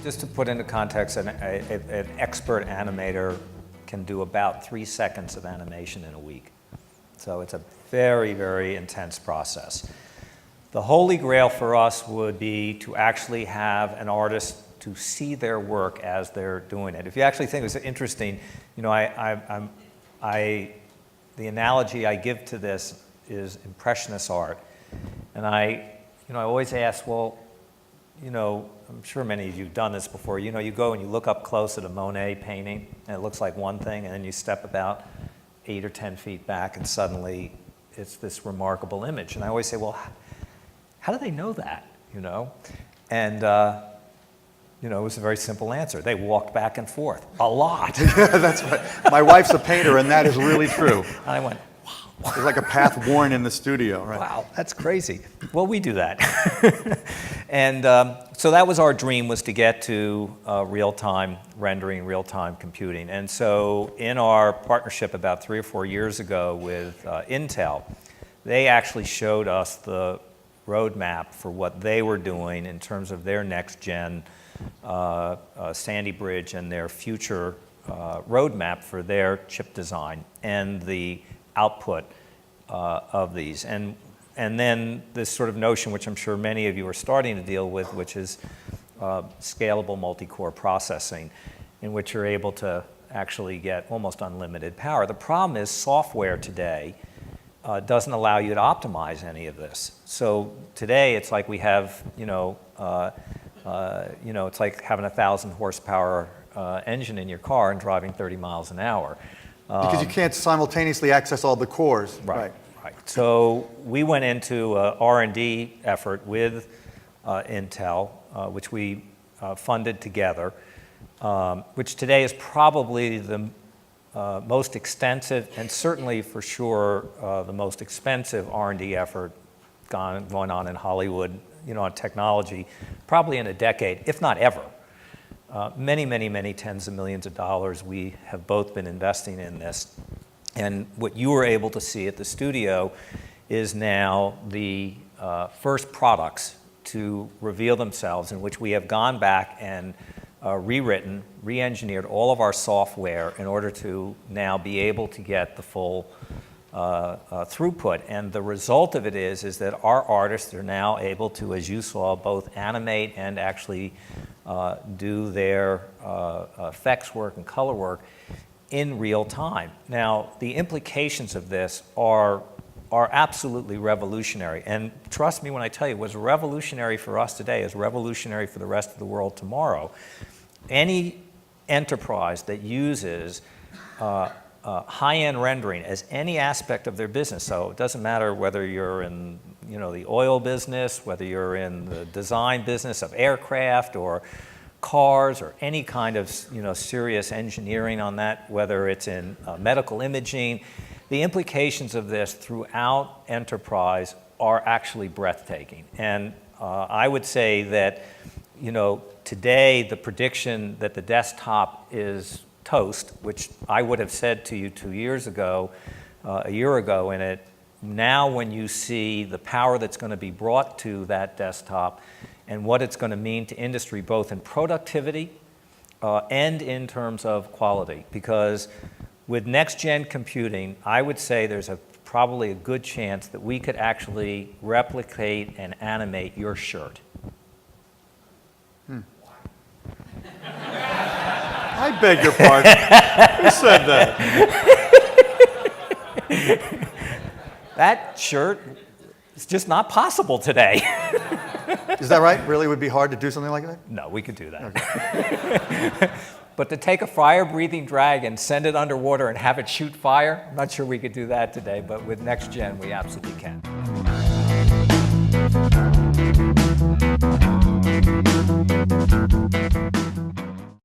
Just to put into context, an expert animator can do about 3 seconds of animation in a week. So it's a very, very intense process. The holy grail for us would be to actually have an artist to see their work as they're doing it. If you actually think it's interesting, you know, the analogy I give to this is impressionist art. And I always ask, well, you know, I'm sure many of you have done this before. You know, you go and you look up close at a Monet painting, and it looks like one thing, and then you step about 8 or 10 feet back, and suddenly it's this remarkable image. And I always say, well, how do they know that, you know? And, you know, it was a very simple answer. They walked back and forth a lot. That's right. My wife's a painter, and that is really true. And I went, It's like a path worn in the studio, right? wow, that's crazy. Well, we do that. And so that was our dream, was to get to real-time rendering, real-time computing. And so in our partnership about 3 or 4 years ago with Intel, they actually showed us the roadmap for what they were doing in terms of their next-gen Sandy Bridge and their future roadmap for their chip design and the output of these. And then this sort of notion, which I'm sure many of you are starting to deal with, which is scalable multi-core processing, in which you're able to actually get almost unlimited power. The problem is software today doesn't allow you to optimize any of this. So today it's like we have, it's like having a 1,000 horsepower engine in your car and driving 30 miles an hour. Because you can't simultaneously access all the cores. Right. So we went into an R&D effort with Intel, which we funded together, which today is probably the most extensive and certainly for sure the most expensive R&D effort going on in Hollywood, on technology, probably in a decade, if not ever. Many tens of millions of dollars we have both been investing in this. And what you were able to see at the studio is now the first products to reveal themselves, in which we have gone back and rewritten, re-engineered all of our software in order to now be able to get the full throughput. And the result of it is that our artists are now able to, as you saw, both animate and actually do their effects work and color work in real time. Now, the implications of this are absolutely revolutionary. And trust me when I tell you, what's revolutionary for us today is revolutionary for the rest of the world tomorrow. Any enterprise that uses high-end rendering as any aspect of their business, so it doesn't matter whether you're in the oil business, whether you're in the design business of aircraft or cars or any kind of serious engineering on that, whether it's in medical imaging, the implications of this throughout enterprise are actually breathtaking. And I would say that today the prediction that the desktop is toast, which I would have said to you 2 years ago, a year ago, in it, now when you see the power that's going to be brought to that desktop and what it's going to mean to industry, both in productivity and in terms of quality. Because with next-gen computing, I would say there's probably a good chance that we could actually replicate and animate your shirt. I beg your pardon. Who said that? That shirt is just not possible today. Is that right? Really, it would be hard to do something like that? No, we could do that. Okay. But to take a fire-breathing dragon, send it underwater, and have it shoot fire, I'm not sure we could do that today, but with next gen, we absolutely can.